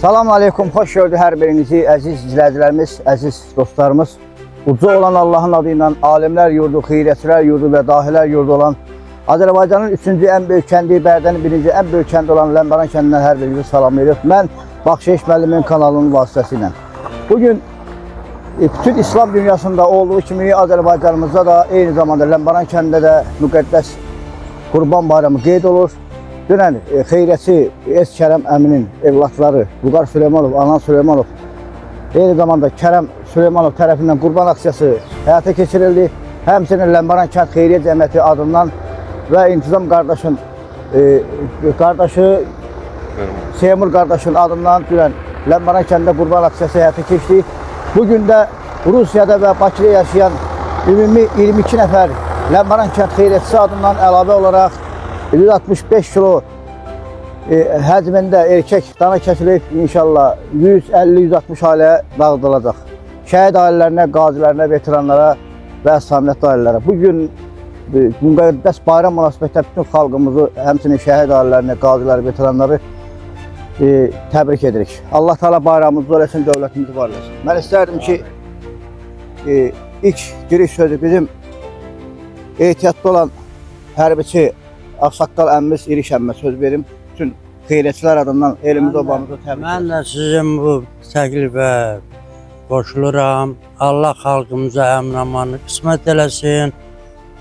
Salam aleykum, xoş gördük hər birinizi, əziz izləyicilərimiz, əziz dostlarımız. Uca olan Allahın adıyla alimlər yurdu, xeyrətçilər yurdu və dahilər yurdu olan Azərbaycanın 3-cü ən böyük kəndi, Bərdənin 1-ci ən böyük kəndi olan Ləmbəran kəndindən hər birinizi salamlayırıq. Mən Baxşeyiş müəllimin kanalının vasitəsilə. Bugün bütün İslam dünyasında olduğu kimi Azərbaycanımızda da eyni zamanda Ləmbəran kəndində də müqəddəs Qurban bayramı qeyd olur. Dünən xeyrətçi Kərəm əminin evlatları Vüqar Süleymanov, Anan Süleymanov, eyni zamanda Kərəm Süleymanov tərəfindən qurban aksiyası həyata keçirildi. Həmçinin Ləmbəran kənd xeyriyyə cəmiyyəti adından və İntizam qardaşın qardaşı Seymur qardaşın adından dünən Ləmbəran kəndində qurban aksiyası həyata keçdi. Bugün də Rusiyada və Bakıda yaşayan ümumi 22 nəfər Ləmbəran kənd xeyriyyətçisi adından əlavə olaraq 165 kilo həcmində erkək dana kəsilib, inşallah 150-160 ailəyə dağıdılacaq. Şəhid ailələrinə, qazilərinə, veteranlara və əsamiyətli ailələrə. Bugün müqəddəs bayram münasibətlə bütün xalqımızı, həmçinin şəhid ailələrini, qaziləri, veteranları təbrik edirik. Allah Teala bayramımızı eləsin, dövlətimizi var eləsin. Mən istərdim ki, ilk giriş sözü bizim ehtiyatlı olan hərbiçi Ağsaqqal əmmimiz İriş əmmə söz verim. Bütün xeyrətçilər adından elimiz obamızı təbrik Mən də sizin bu təklifə qoşuluram. Allah xalqımıza əmin-amanı qismət eləsin.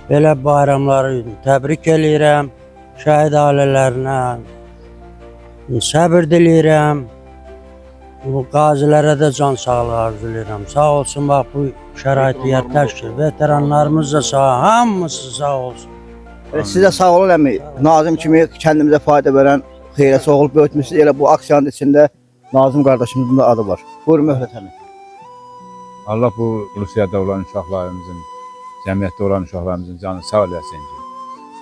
Belə bayramları təbrik eləyirəm. Şəhid ailələrinə səbir diləyirəm. Bu qazilərə də can sağlığı arzulayıram. Sağ olsun, bax bu şəraiti yetəşdir. Veteranlarımız da sağ, hamısı sağ olsun. Sizə sağ olun əmi, Nazım kimi kəndimizə fayda verən xeyrətçi oğul böyütmüşsünüz. Elə bu aksiyanın içində Nazım qardaşımızın da adı var. Buyurun möhlət əmi. Allah bu Rusiyada olan uşaqlarımızın, cəmiyyətdə olan uşaqlarımızın canı sağ eləsin ki,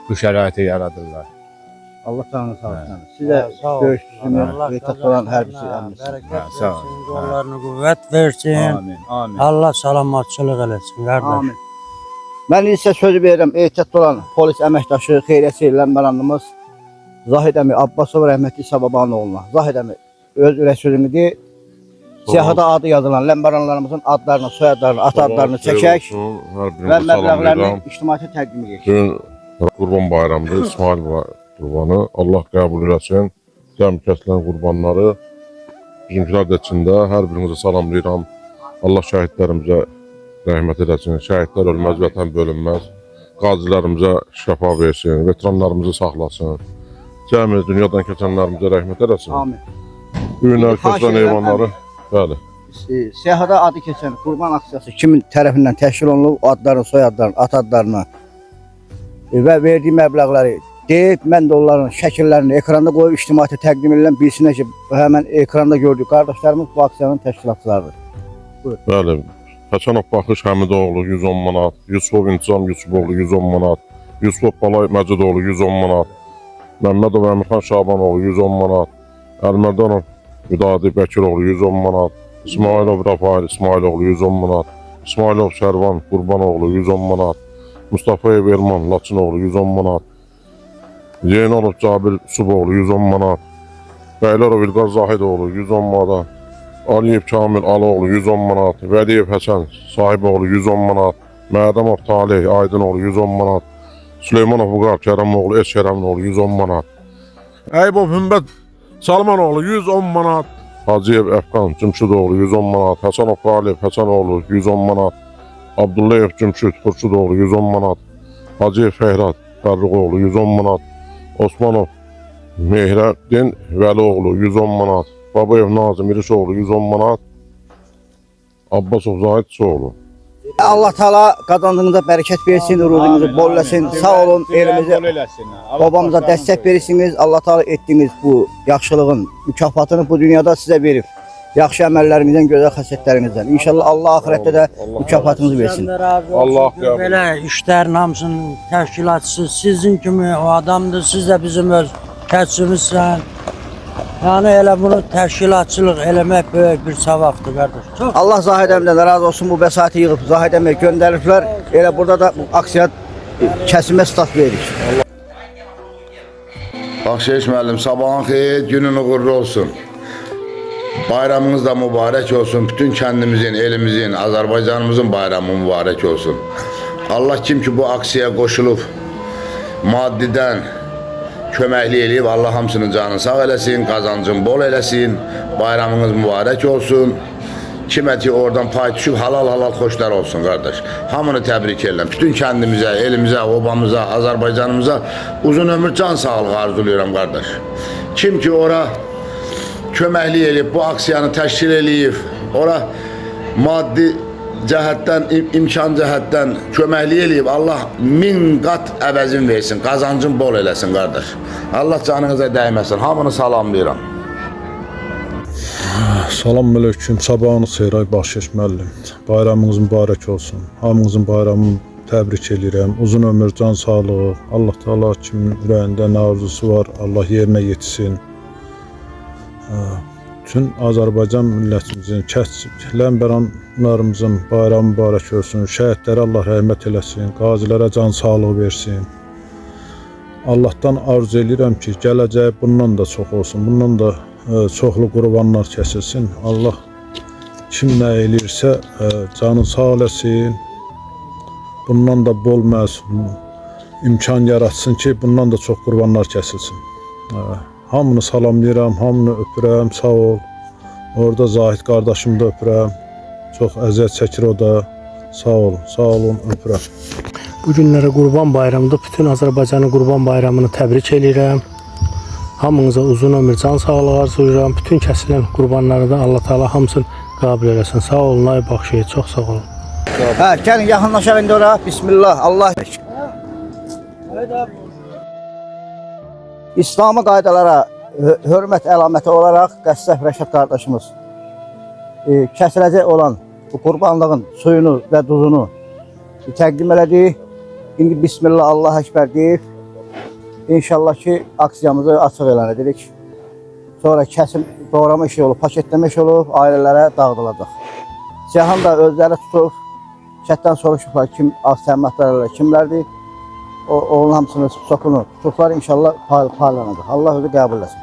bu şəraiti yaradırlar. Allah canını sağ olsun. Sizə döyüşçüsünüz, ehtiyatlı olan hərbisi əmimiz. Bərəkət versin, qollarını qüvvət versin. Amin, amin. Allah salamatçılıq eləsin, qardaş. Amin. Mən isə sözü verirəm, ehtiyatlı olan polis əməkdaşı, xeyrətçi Ləmbəranlımız Zahid əmi Abbasov rəhmətli İsababanın oğluna. Zahid əmi öz ürək sözünü deyir. Siyahıda adı yazılan Ləmbəranlarımızın adlarını, soyadlarını, ata adlarını çəkək və məbləğlərini ictimaiyyətə təqdim edək. Bugün Qurban bayramıdır, İsmail qurbanı. Allah qəbul eləsin. Cəm kəsilən qurbanları bizimkilər də içində. Hər birinizi salamlayıram. Allah şəhidlərimizə rəhmət eləsin. Şəhidlər ölməz, vətən bölünməz. Qazilərimizə şəfa versin, veteranlarımızı saxlasın. Cəmi dünyadan keçənlərimizə rəhmət eləsin. Amin. Ünər kəsilən heyvanları, bəli. Siyahıda adı keçən qurban aksiyası kimin tərəfindən təşkil olunub, adlarını, soyadlarını, ata adlarını və verdiyi məbləğləri deyib, mən də onların şəkillərini ekranda qoyub ictimaiyyətə təqdim edilən bilsinlər ki, həmən ekranda gördük qardaşlarımız bu aksiyanın təşkilatçılarıdır. Bəli. Həsənov Baxış Həmidoğlu 110 manat, Yusuf İntizam Yusufoğlu 110 manat, Yusuf Balay Məcidoğlu 110 manat, Məmmədov Əmirxan Şabanoğlu 110 manat, Əlmərdanov Müdadi Bəkiroğlu 110 manat, İsmailov Rafail İsmailoğlu 110 manat, İsmailov Şərvan Qurbanoğlu 110 manat, Mustafayev Elman Laçınoğlu 110 manat, Zeynalov Cabir Suboğlu 110 manat, Bəylərov İlqar Zahidoğlu 110 manat, Aliyev Kamil Aloğlu 110 manat, Vəliyev Həsən Sahiboğlu 110 manat, Mədəmov Talih Aydınoğlu 110 manat, Süleymanov Vüqar Kərəmoğlu Kərəmoğlu 110 manat, Əybov Hümbət Salmanoğlu 110 manat, Hacıyev Əfqan Cümşüdoğlu 110 manat, Həsənov Qalib Həsənoğlu 110 manat, Abdullayev Cümşüd Xurşudoğlu 110 manat, Hacıyev Fəhrat Fərruqoğlu 110 manat, Osmanov Mehrəddin Vəlioğlu 110 manat, Babayev Nazım İrişoğlu 110 manat, Abbasov Zahid Çoğlu. Allah Teala qazandığınıza bərəkət versin, ruzunuzu bol eləsin. Sağ olun, elimizə, babamıza dəstək verirsiniz. Allah Teala etdiyiniz bu yaxşılığın mükafatını bu dünyada sizə verib. Yaxşı əməllərinizdən, gözəl xəsətlərinizdən. İnşallah Allah axirətdə də mükafatınızı versin. Allah Belə işlərin hamısının təşkilatçısı sizin kimi o adamdır. Siz də bizim öz kəçimizsən. Yəni elə bunu təşkilatçılıq eləmək böyük bir savabdır qardaş. Çox Allah Zahid əmdən razı olsun, bu vəsaiti yığıb Zahid əmə göndəriblər. Elə burada da bu aksiya kəsimə start veririk. Baxşeyiş müəllim, sabahın xeyir, günün uğurlu olsun. Bayramınız da mübarek olsun. Bütün kendimizin, elimizin, Azerbaycanımızın bayramı mübarek olsun. Allah kim ki bu aksiye koşulup maddiden köməkli eləyib, Allah hamısının canını sağ eləsin, qazancın bol eləsin, bayramınız mübarək olsun. Kimə ki oradan pay düşüb halal xoşlar olsun qardaş. Hamını təbrik edirəm. Bütün kəndimizə, elimizə, obamıza, Azərbaycanımıza uzun ömür, can sağlığı arzulayıram qardaş. Kim ki ora köməkli eləyib, bu aksiyanı təşkil eləyib, ora maddi cəhətdən, imkan cəhətdən köməkli eləyib, Allah 1000 qat əvəzin versin, qazancın bol eləsin qardaş. Allah canınıza dəyməsin. Hamını salamlayıram. Salam aleyküm, sabahınız xeyir ay Baxşiş müəllim. Bayramınız mübarək olsun. Hamınızın bayramını təbrik edirəm. Uzun ömür, can sağlığı. Allah Teala kimin ürəyində nə arzusu var, Allah yerinə yetsin. Bütün Azərbaycan millətimizin, Ləmbəranlarımızın bayramı mübarək olsun. Şəhidlərə Allah rəhmət eləsin, qazilərə can sağlığı versin. Allahdan arzu edirəm ki, gələcək bundan da çox olsun. Bundan da çoxlu qurbanlar kəsilsin. Allah kim nə eləyirsə canı sağ eləsin. Bundan da bol imkan yaratsın ki, bundan da çox qurbanlar kəsilsin. Hamını salamlayıram, hamını öpürəm, sağ ol. Orada Zahid qardaşımı da öpürəm. Çox əziyyət çəkir o da. Sağ olun, öpürəm. Bu günlərə Qurban Bayramıdır. Bütün Azərbaycanın Qurban Bayramını təbrik edirəm. Hamınıza uzun ömür, can sağlığı arzulayıram. Bütün kəsilən qurbanları da Allah Teala hamısını qəbul eləsin. Sağ olun, ay Baxşiyə, çox sağ olun. Gəlin yaxınlaşaq indi ora. Bismillah, Allah. İslami qaydalara hörmət əlaməti olaraq Qəssəf Rəşad qardaşımız kəsiləcək olan bu qurbanlığın suyunu və duzunu təqdim elədik. İndi Bismillah, Allah Əkbər deyib, İnşallah ki, aksiyamızı açıq elan edirik. Sonra kəsim, doğrama işi olub, paketləmə işi olub, ailələrə dağıdılacaq. Cihan da özləri tutub, kətdən soruşublar, kim az təminatlarla kimlərdir. Onun hamısını, sokunu tutublar, inşallah paylanacaq. Allah özü qəbul etsin.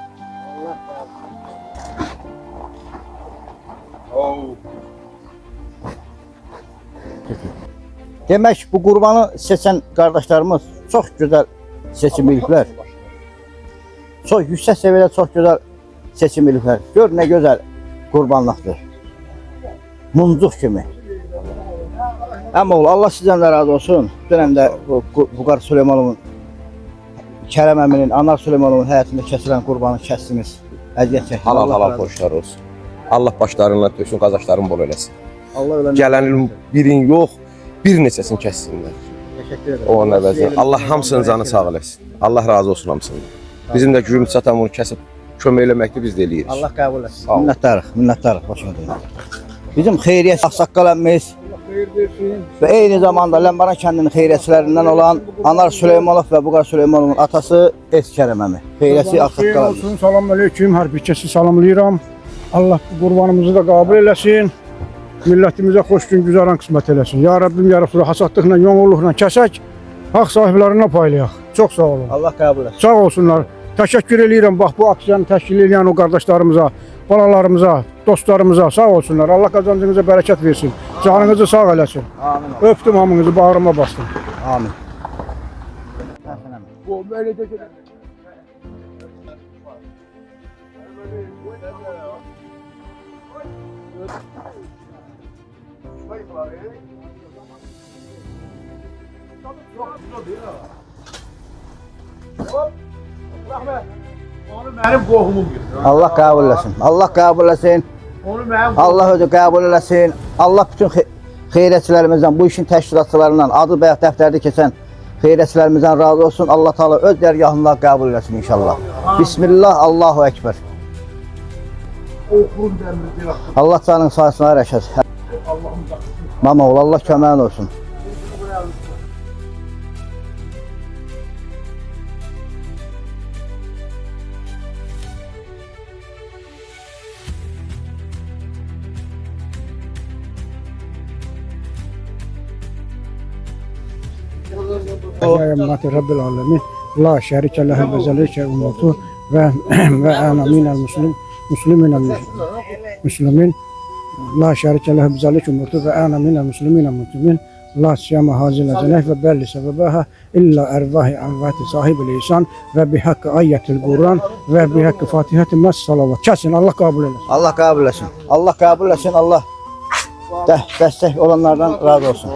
Demək, bu qurbanı seçən qardaşlarımız çox gözəl seçim ediblər. Çox yüksək səviyyədə çox gözəl seçim ediblər. Gör nə gözəl qurbanlıqdır. Muncuq kimi. Əmoğlu, Allah sizdən də razı olsun. Dünən də Vüqar Süleymanovun, Kərəm əminin, Anar Süleymanovun həyatında kəsilən qurbanı kəsdiniz. Əziyyət çəkdiniz. Halal xoşlar olsun. Allah başlarından töksün, qazaşların bol eləsin. Allah Gələn il birin yox, bir neçəsini kəssinlər. Təşəkkür ederim. Onun əvəzinə. Allah hamısının canı sağ eləsin. Allah razı olsun hamısından. Bizim də gücümüz çatan bunu kəsib kömək eləməkdir, biz də eləyirik. Allah qəbul etsin. Minnətdarıq, başına deyim. Bizim xeyriyyət Ağsaqqal əmmimiz və eyni zamanda Ləmbəran kəndinin xeyriyyətçilərindən olan Anar Süleymanov və Vüqar Süleymanovun atası Kərəm əmi. Xeyriyyətçi Ağsaqqal əmmi. Salamünaleyküm, hər bir kəsi salamlayıram. Allah bu qurbanımızı da qəbul eləsin. Millətimizə xoş gün güzaran qismət eləsin. Ya Rabbim, ya Rasulullah, hasadlıqla, yoğunluqla kəsək, haqq sahiblərinə paylayaq. Çox sağ olun. Allah qəbul etsin. Sağ olsunlar. Təşəkkür edirəm bax bu aksiyanı təşkil edən o qardaşlarımıza, balalarımıza, dostlarımıza sağ olsunlar. Allah qazancınıza bərəkət versin. Canınızı sağ eləsin. Amin. Öpdüm hamınızı, bağrıma bastım. Amin. Mənim qohumumdur. Allah qəbul etsin. Allah qəbul etsin. Onu mənim Allah özü qəbul eləsin. Allah bütün xeyriyyətçilərimizdən, bu işin təşkilatçılarından, adı bayaq dəftərdə keçən xeyriyyətçilərimizdən razı olsun. Allah Teala öz dərgahında qəbul eləsin inşallah. Bismillah, Allahu Ekber. Allah canın sayısına rəşad. Mama ol, Allah köməyin olsun. Rabbil alemin. La şerike lehu ve zelike umutu ve ana minel muslim Müslümin. La şerike lehu bizalik umurtu ve ana minel muslimine muslimin. La siyama hazine ceneh ve belli sebebaha illa ervahi anvati sahibi lisan ve bihakkı ayyetil Kur'an ve bihakkı fatihati mes salavat. Kesin Allah kabul eylesin. Allah kabul etsin. Allah kabul etsin. Allah destek olanlardan razı olsun.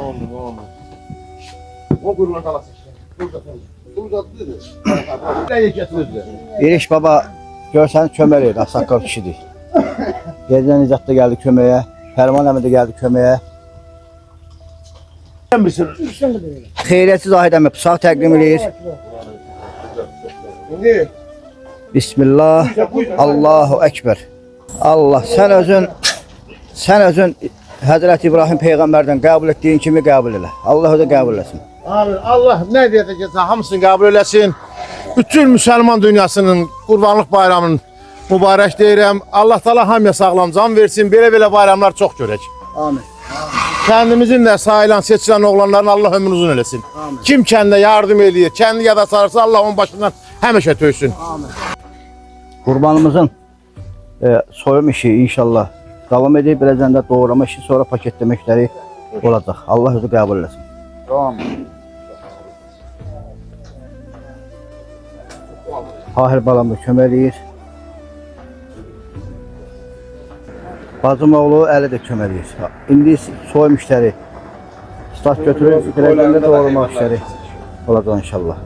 İriş baba görsen çömeli, sakkal kişidir. Geceden Nicat da geldi kömeğe, Ferman Əmi de geldi kömeğe. Xeyriyyətçi Zahid əmi bıçaq təqdim edir. Bismillah, Allahu Ekber. Allah, sen özün Hazreti İbrahim peygamberden kabul ettiğin kimi kabul elə. Allah da kabul etsin. Amin. Allah ne diyecekse hamısını kabul eylesin. Bütün Müslüman dünyasının Kurbanlık Bayramının mübarək deyirəm. Allah Teala hamıya sağlam can versin. Belə bayramlar çox görək. Amin. Kendimizin de sayılan, seçilen oğlanların Allah ömrünü uzun eylesin. Amin. Kim kendine yardım ediyor, kendi ya da sarırsa Allah onun başından həmişə töysün. Amin. Kurbanımızın soyum işi inşallah devam edip birazdan da doğrama işi sonra paketleme işleri olacak. Allah özü kabul etsin. Amin. Ahir balamı kömeliyir. Bacım oğlu eli de kömeliyir. İndi soyum işleri. Stat götürüp birazdan da doğrama işleri olacak inşallah.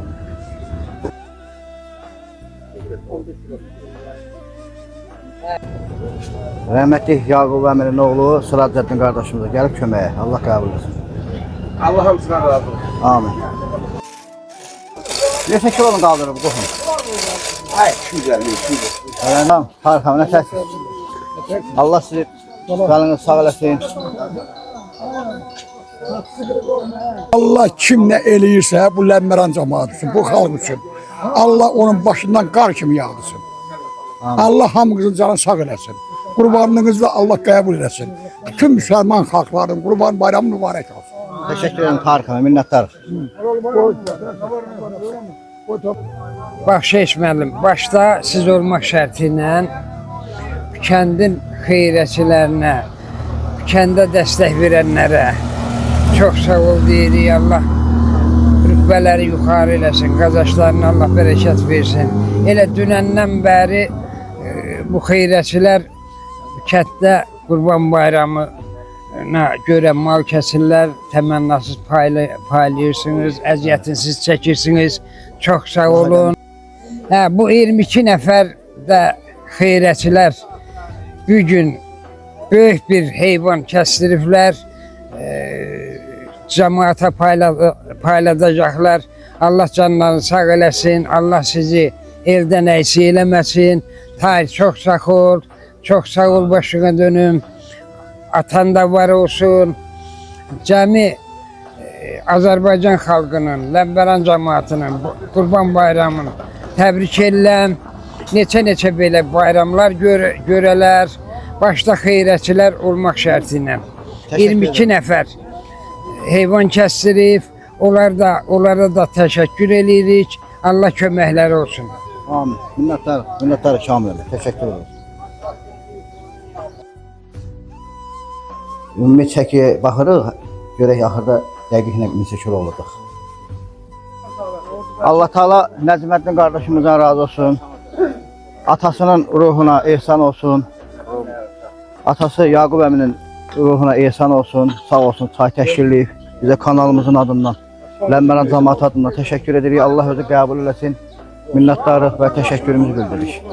Rahmetli Yaqub Əminin oğlu Sıracəddin qardaşımıza gəlib köməyə. Allah qəbul etsin. Allah hamısından razı olsun. Amin. Neçə kilonu qaldırır bu qoxun? Ay, 250, 250. Tamam, harika, nə səsiz. Allah sizi qalınız sağ eləsin. Allah kim ne eləyirsə bu Ləmməran cəmaatı üçün, bu xalq üçün. Allah onun başından qar kimi yağdırsın. Allah hamınızın canını sağ eləsin. Qurbanlığınızı da Allah qəbul eləsin. Bütün Müslüman xalqların Qurban bayramı mübarək olsun. Teşekkür ederim harika, minnətdarıq. Baxşeş müəllim, başda siz olmaq şərti ilə kəndin xeyrətçilərinə, kəndə dəstək verənlərə çox sağ ol deyirik. Allah rütbələri yuxarı eləsin, qazançlarına Allah bərəkət versin. Elə dünəndən bəri bu xeyrətçilər kənddə Qurban Bayramına görə mal kəsirlər, təmənnasız paylayırsınız, əziyyətiniz çəkirsiniz. Çox sağ olun. Bu 22 nəfər də xeyrətçilər bu gün böyük bir heyvan kəsdiriblər. Cəmaata payladacaqlar. Allah canlarını sağ eləsin. Allah sizi eldən əksi eləməsin. Tahir çox sağ ol. Çox sağ ol, başına dönüm. Atan da var olsun. Cəmi Azərbaycan xalqının, Ləmbəran cəmaatının Qurban Bayramını təbrik edirəm. Neçə belə bayramlar görələr. Başda xeyrətçilər olmaq şərti ilə. 22 nəfər heyvan kəsdirib. Onlara da təşəkkür edirik. Allah köməkləri olsun. Amin. Minnətdarıq Kamil. Teşekkür ederim. Ümumi çəkiyə baxırıq, görək axırda dəqiq neçə kilo olacaq. Allah Teala Nəcməddin qardaşımızdan razı olsun. Atasının ruhuna ehsan olsun. Atası Yaqub əminin ruhuna ehsan olsun. Sağ olsun, çay təşkilləyib. Bizə kanalımızın adından, Ləmbəran cəmaatı adından təşəkkür edirik. Allah özü qəbul eləsin. Minnətdarıq və təşəkkürümüzü bildiririk.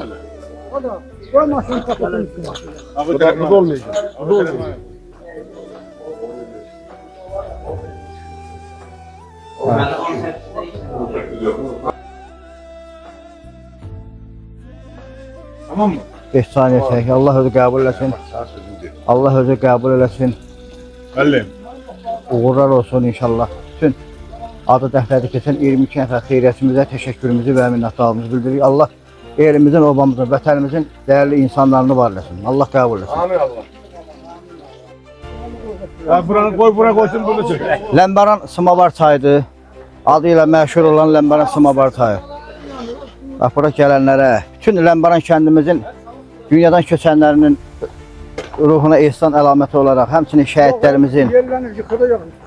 Tamam mı? 5 saniye çək. Allah özü qəbul eləsin. Allah özü qəbul eləsin. Əllim. Uğurlar olsun inşallah. Bütün adı dəftərdə keçən 22 nəfər xeyriyyəçimizə təşəkkürümüzü və minnətdarlığımızı bildiririk. Allah elimizin, obamızın, vətənimizin dəyərli insanlarını var eləsin. Allah qəbul eləsin. Amin Allah. Bura qoysun, bunu çək. Ləmbəran Sımavar çayıdır. Adı ilə məşhur olan Ləmbəran Sımavar çayı. Bax, bura gələnlərə, bütün Ləmbəran kəndimizin dünyadan köçənlərinin ruhuna ehsan əlaməti olaraq, həmçinin şəhidlərimizin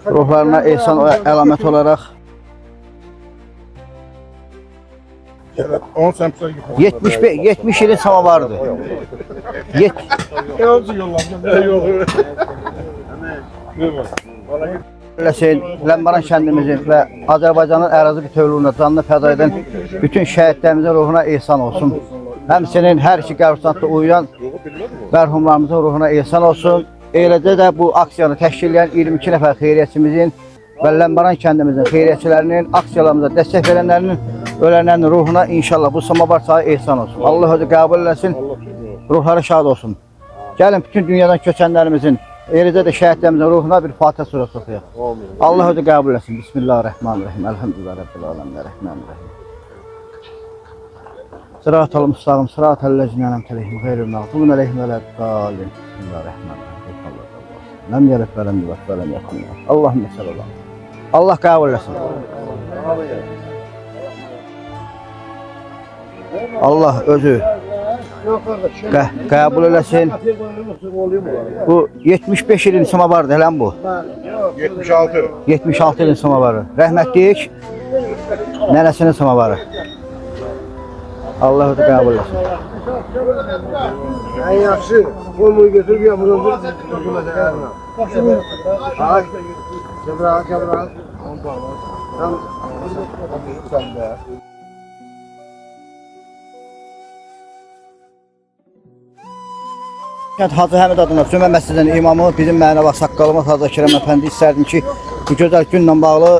ruhlarına ehsan əlaməti olaraq 70 ilin samavarıdır. Ləmbaran kəndimizin və Azərbaycanın ərazi bütövlüyünə canını fəda edən bütün şəhidlərimizin ruhuna ehsan olsun. Həmçinin hər iki qəbirstanlıqda uyuyan mərhumlarımızın ruhuna ehsan olsun. Eləcə də bu aksiyanı təşkil edən 22 nəfər xeyriyyəçimizin və Ləmbaran kəndimizin xeyriyyəçilərinin, aksiyalarımıza dəstək verənlərinin, ölənlərin ruhuna inşallah bu samavar çayı ehsan olsun. Allah özü qəbul eləsin, ruhları şad olsun. Gəlin bütün dünyadan köçənlərimizin, eləcə də şəhidlərimizin ruhuna bir Fatihə surəsi oxuyaq. Allah özü qəbul eləsin. Bismillahirrahmanirrahim. Elhamdülillah Rabbil alemin. Rahmanirrahim. Sıratal mustaqim, sıratal lezine en'amte aleyhim gayril mağdubi aleyhim veleddallin. Bismillahirrahmanirrahim. Lem yelid ve lem yulad ve lem yekun lahu. Allahumme sallallahu. Allah qəbul eləsin. Allah özü qəbul eləsin. Bu 75 ilin samavardır heləm bu. 76 ilin samavarı. Rəhmətlik nənəsinin samavarı. Allah özü qəbul eləsin. En yaxşı onu götürüb ya bunu. Cəbrayıl. Hacı Həmid adına Cümə məscidinin imamı, bizim mənəvi saqqalımız Hacı Kərəm əfəndi istərdim ki, bu gözəl günlə bağlı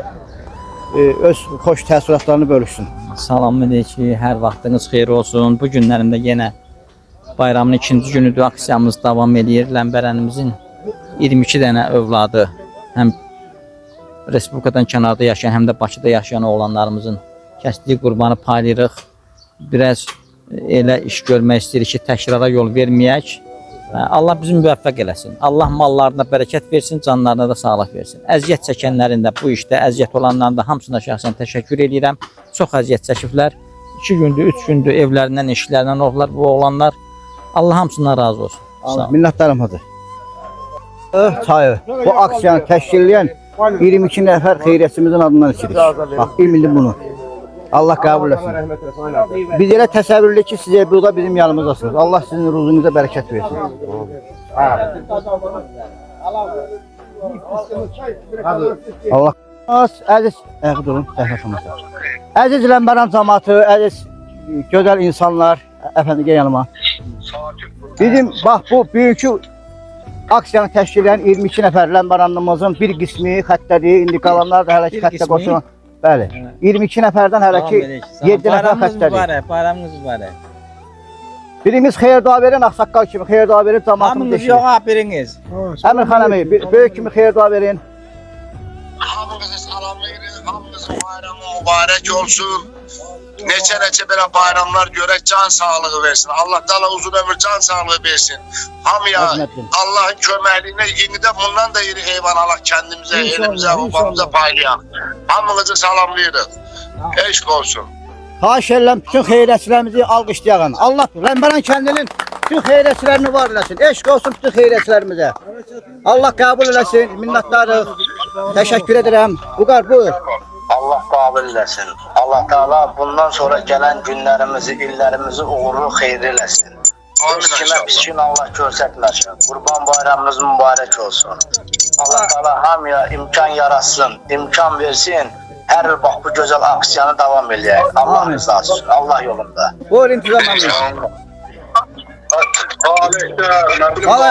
öz xoş təəssüratlarını bölüşsün. Salam edək ki, hər vaxtınız xeyir olsun. Bu günlərində yenə bayramın ikinci günüdür, aksiyamız davam edir. Ləmbərənimizin 22 dənə övladı, həm Respublikadan kənarda yaşayan, həm də Bakıda yaşayan oğlanlarımızın kəsdiyi qurbanı paylayırıq. Biraz elə iş görmək istəyirik ki, təkrara yol verməyək. Allah bizi müvəffəq eləsin. Allah mallarına bərəkət versin, canlarına da sağlıq versin. Əziyyət çəkənlərin də bu işdə, əziyyət olanların da hamısına şəxsən təşəkkür edirəm. Çox əziyyət çəkiblər. 2 gündür, 3 gündür evlərindən, işlərindən oldular bu oğlanlar. Allah hamısından razı olsun. Minnətdarım Hacı. Çayı, bu aksiyanı təşkil edən 22 nəfər xeyriyyəçimizin adından içirik. Bax, bildim bunu. Allah qəbul etsin. Biz elə təsəvvürlü ki, siz burada bizim yanımızdasınız. Allah sizin ruzunuza bərəkət versin. Allah əziz, durun, əziz Ləmbəran cəmaatı, əziz gözəl insanlar, əfəndi gəl yanıma. Bizim bax bu büyükü aksiyanı təşkil edən 22 nəfər Ləmbəranlımızın bir qismi xəttədir, indi qalanlar da hələ ki xəttə qoşulan. Bəli, 22 nəfərdən hələ ki 7 nəfər xəstədir. Bayramınız mübarək. Birimiz xeyir dua verin, ağsaqqal kimi xeyir dua verin, cəmaatımız Hamınız yox, biriniz. Əmir xanəmi, böyük kimi xeyir dua verin. Hamınızı salamlayırıq, hamınızın bayramı mübarək olsun. Neçə belə bayramlar görək, can sağlığı versin. Allah Teala uzun ömür, can sağlığı versin. Hamıya Allah'ın köməkliğine yeni de bundan da yeri heyvan Allah kendimize, elimize, babamıza paylayaq. Hamınızı salamlayırıq. Eşq olsun. Xahiş edirəm bütün xeyriyyətçilərimizi alqışlayaq. Allah Ləmbəran kəndinin bütün xeyriyyətçilərini var eləsin. Eşq olsun bütün xeyriyyətçilərimizə. Allah qəbul eləsin. Minnətdarıq. Təşəkkür edirəm. Vüqar, buyur. Allah qəbul eləsin. Allah Teala bundan sonra gələn günlərimizi, illərimizi uğurlu, xeyirli eləsin. Heç kimə pis gün Allah göstərməsin. Qurban bayramımız mübarək olsun. Allah Teala hamıya imkan yaratsın, imkan versin. Hər il bax bu gözəl aksiyanı davam eləyək. Allah rızası olsun, Allah yolunda. Buyur intizam əmri. Allah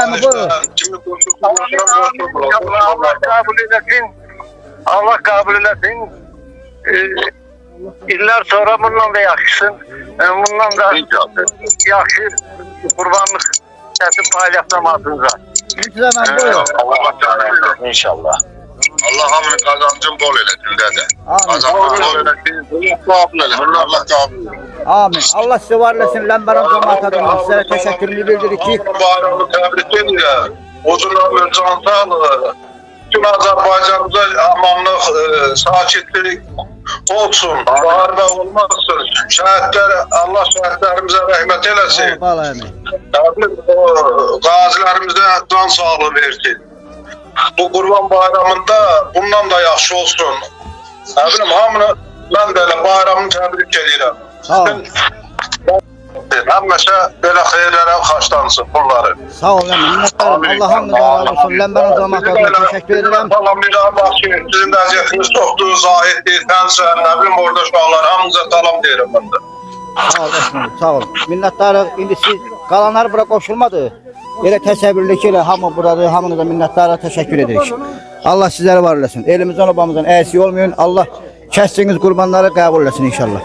qəbul eləsin. Allah qəbul eləsin. İllər sonra bundan da yaxşısın. Bundan da yaxşı qurbanlıq kəsib paylaşmasınıza. İntizam əmri buyur. İnşallah. Allah hamının kazancın bol eləsin dədə. Kazancın bol eləsin. Allah qəbul eləsin. Amin. Allah sizi var eləsin. Ləmbəran cəmaatı adına sizlərə təşəkkürümü bildiririk ki, Bayramı təbrik edirəm. Uzun ömür, can sağlığı. Tüm Azərbaycanımıza amanlıq, sakitlik, olsun, var ve olmazsın. Şəhidlər, Allah şəhidlərimizə rəhmət eləsin. Qazilərimizə can sağlığı versin. Bu Qurban bayramında bundan da yaxşı olsun. Nə bilim, hamını mən də elə bayramını təbrik edirəm. Həmişə belə xeyirlərə xaçlansın bunları. Sağ ol Ləmbər, minnətdarım. Allah hamdını razı olsun. Ləmbər'in cəmaatına təşəkkür edirəm. Salamlayıram, bax ki, sizin də əziyyətiniz çoxdur, Zahiddir, Fənsən, nə bilim orada uşaqlar, hamınıza salam deyirəm mən də. Sağ ol Əsmər, sağ ol. Minnətdarıq. İndi siz qalanlar bura qoşulmadı. Elə təsəvvürlü ki, elə hamı buradır, hamınıza minnətdarıq, təşəkkür edirik. Allah sizləri var eləsin. Elimizdən, obamızdan əksik olmayın. Allah kəsdiyiniz qurbanları qəbul eləsin inşallah.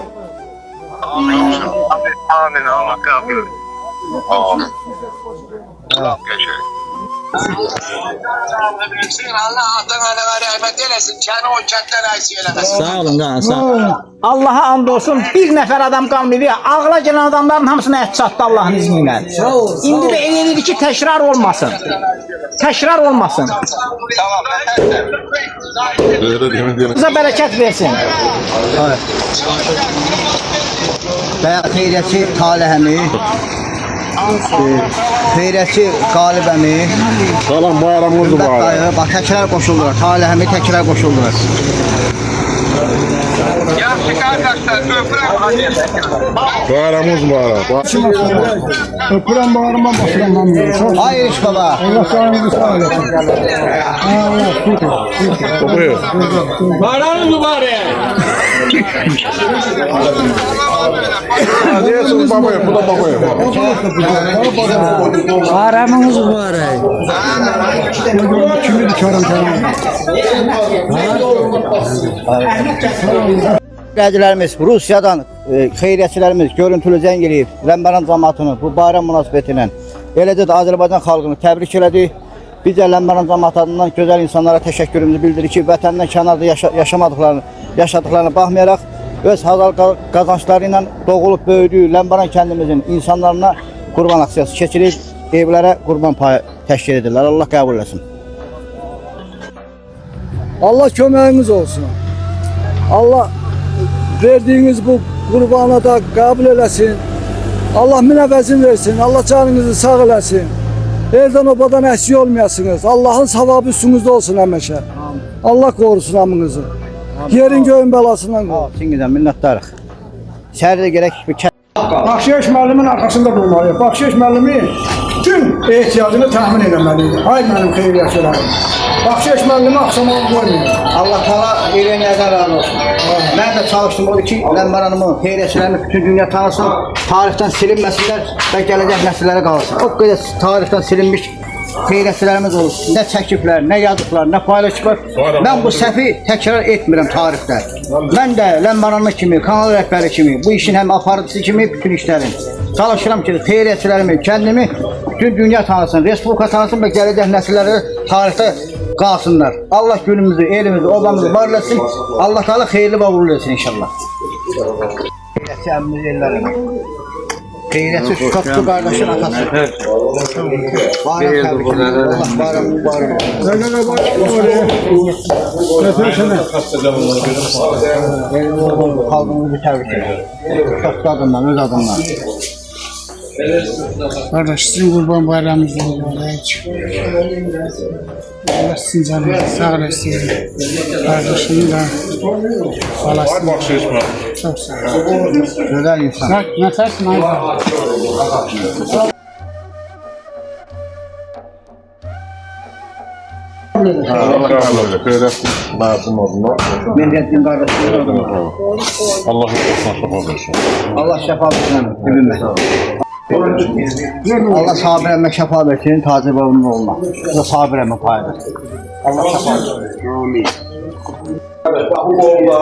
Amin, Allah qəbul etsin. Amin. Allah geçer. Allah Adana'na rahmet eylesin. Kendi o kentler aysi eylemesin. Sağ olun, qan, sağ olun. Allah'a and olsun bir nefer adam kalmıyor. Ağla gelen adamların hamısına et çattı Allah'ın izniyle. İndi de eğlenir ki tekrar olmasın. Tekrar olmasın. Bize bereket versin. Evet. Bəyə xeyrəçi Taləhəmi, xeyrəçi Qalibəmi, Salam, bayramınız mübarək. Bax, təkrar qoşuldular, Taləhəmi təkrar qoşuldular. Yaxşı kardeşler, öpürəm. Bayramınız mübarək. Öpürəm bağırma basıram hamıya. Hayır iş baba. Allah sağlığınızı sağ olasın. Allah şükür. Buyur. Bayramınız mübarek. Diyorsunuz babaya, bu da babaya. Bayramınız mübarək. Kimi dikerim tamam. Gəzilərimiz Rusiyadan xeyriyyətçilərimiz görüntülü zəng eləyib Ləmbəran cəmaatını bu bayram münasibətilə eləcə də Azərbaycan xalqını təbrik elədi. Biz də Ləmbəran cəmaatı adından gözəl insanlara təşəkkürümüzü bildiririk ki, vətəndən kənarda yaşadıqlarına baxmayaraq öz halal qazançları ilə doğulub böyüdüyü Ləmbəran kəndimizin insanlarına qurban aksiyası keçirib evlərə qurban payı təşkil edirlər. Allah qəbul etsin. Allah köməyiniz olsun. Allah verdiğiniz bu qurbana da kabul eləsin. Allah minəvəzin versin. Allah canınızı sağ eləsin. Eldən obadan əksik olmayasınız. Allah'ın savabı üstünüzdə olsun həmişə. Allah qorusun hamınızı. Yerin göyün belasından qorusun. Sizdən minnətdarıq. Şəhərdə gərək bir Baxşiş müəllimin arkasında durmalıyıq. Baxşiş müəllimi bütün ehtiyacını təmin etmelidir. Ay mənim xeyriyyətçilərim. Baxşiş müəllimi axşamağı qoymayın. Allah Taala eləyənlərdən razı olsun. Mən də çalışdım odur ki, Ləmbəranımı, xeyriyyətçilərimi bütün dünya tanısın, tarixdən silinməsinlər və gələcək nəsillərə qalsın. O qədər tarixdən silinmiş xeyriyyətçilərimiz olur. Nə çəkiblər, nə yazıblar, nə paylaşıblar. Mən bu səhvi təkrar etmirəm tarixdə. Mən də Ləmbəranlı kimi, kanal rəhbəri kimi, bu işin həm aparıcısı kimi bütün işlərin. Çalışıram ki, xeyriyyətçilərimi, kəndimi bütün dünya tanısın, respublika tanısın və gələcək nəsillərə tarixdə qalsınlar. Allah günümüzü, elimizi, obamızı var eləsin. Allah Teala xeyirli və uğurlu etsin inşallah. Xeyriyyətçi əmimiz ellərini. Xeyriyyətçi Şükatlı qardaşın atası. Bayram təbrik ederim. Allah bayram mübarək. Xalqımızı təbrik ederim. Şükatlı adından, öz adından. Kardeş sizin kurban bayramınız mübarek. Allah sizin canınızı sağ olasın. Kardeşim de olasın. Çok sağ olun. Güzel insan. Ne tersin abi? Allah rahmet eylesin. Bayramın adına. Milletin kardeşleri adına. Allah şifa versin. Allah şəfa versin. Allah sabir əmək şəfa versin, tacir babının olma. Bu da sabir əmək payıdır. Allah şəfa versin. Amin. Bu qolda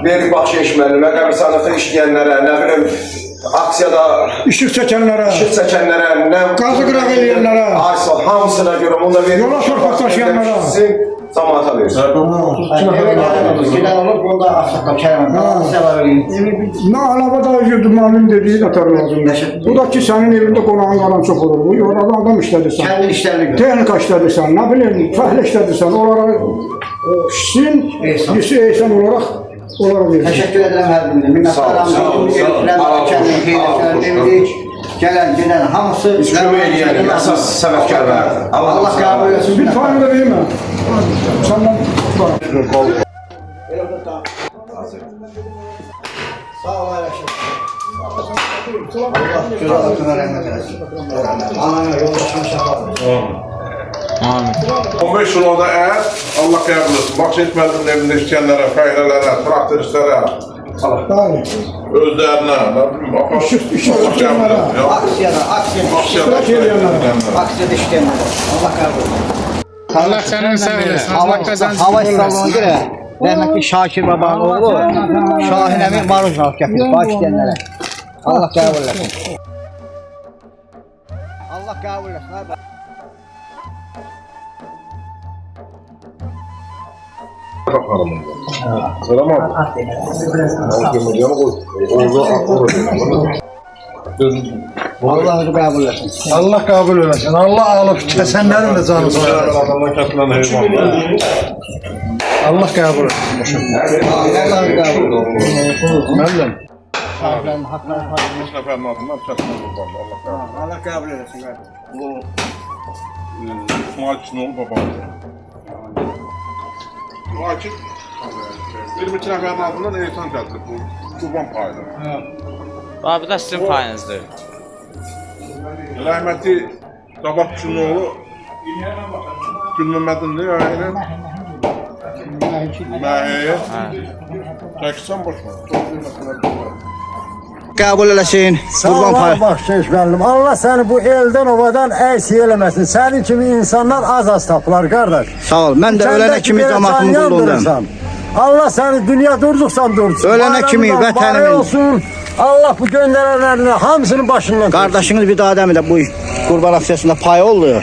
verib Baxşiş müəllimə, qəbristanlıqda işləyənlərə, nə bilim, aksiyada İşik çəkənlərə, nə qazı qıraq eləyənlərə, hamısına görə onu da verib. yola torpaq daşıyanlara. Cəmaata versin. Gidən olur, bunu da aşağıda kərəm. Ne alaba da yudumlarının dediği qatar lazımdır. Bu da ki senin evinde qonağın qalan çox olur. Bu orada adam işlədirsən. Kəndin işlərini gör. Texnika işlədirsən, nə bilim, fəhlə işlədirsən. Onlara işin, yüzü ehsan olarak Teşekkür ederim her birine. Minnettarım. Gelen gelen hamısı Biz kömək eləyərik, əsas səbəbkarlardır. Allah qəbul etsin. Bir tane de vereyim mi? Senden Sağ ol Ayşe. Allah güzelliklerine rahmet eylesin. Anana yoldaşına şafa versin. 15 yıl orada eğer Allah qəbul etsin. Bakşehir müəllimin evində işləyənlərə, fəhlələrə, traktoristlərə, özlərinə, nə bilim, aksiyada işleyenlere. Allah qəbul etsin. Allah canını sağ olasın. Allah kazansın. Hava İstanbul'a göre rahmetli Şakir Baba'nın oğlu Şahin Emin maruz alıp getirdi bağış isteyenlere. Allah qəbul etsin. Allah qəbul etsin abi. Selam abi. Allah qəbul etsin. Allah kabul eləsin. Allah alıb kəsənlərin də canı sağ olsun. Adamdan kəsilən heyvan. Allah kabul etsin. Allah qəbul etsin. Müəllim. Sahiblərin haqqları paylaşın. 3 nəfərin adından kəsilən qurban. Allah qəbul etsin. Allah qəbul etsin. Bu İsmail Kinoğlu babam. Bu akif 22 nəfərin adından ehsan gətirib bu qurban payını. Abi da sizin payınızdır. Rəhməti Qabaq Kinoğlu Gülməmmədindir yani. Məhiyə. Çəksən boşma. Qəbul eləsin. Qurban payı. Baxşeş müəllim. Allah səni bu eldən ovadan əksik eləməsin. Sənin kimi insanlar az tapılar qardaş. Sağ ol. Mən də ölənə kimi cəmaatımın qulluğundayım. Allah səni dünya durduqsan durdusun. Ölənə kimi vətənimin olsun. Allah bu göndərənlərini hamısının başından. Qardaşınız bir daha demin də bu qurban aksiyasında pay oldu.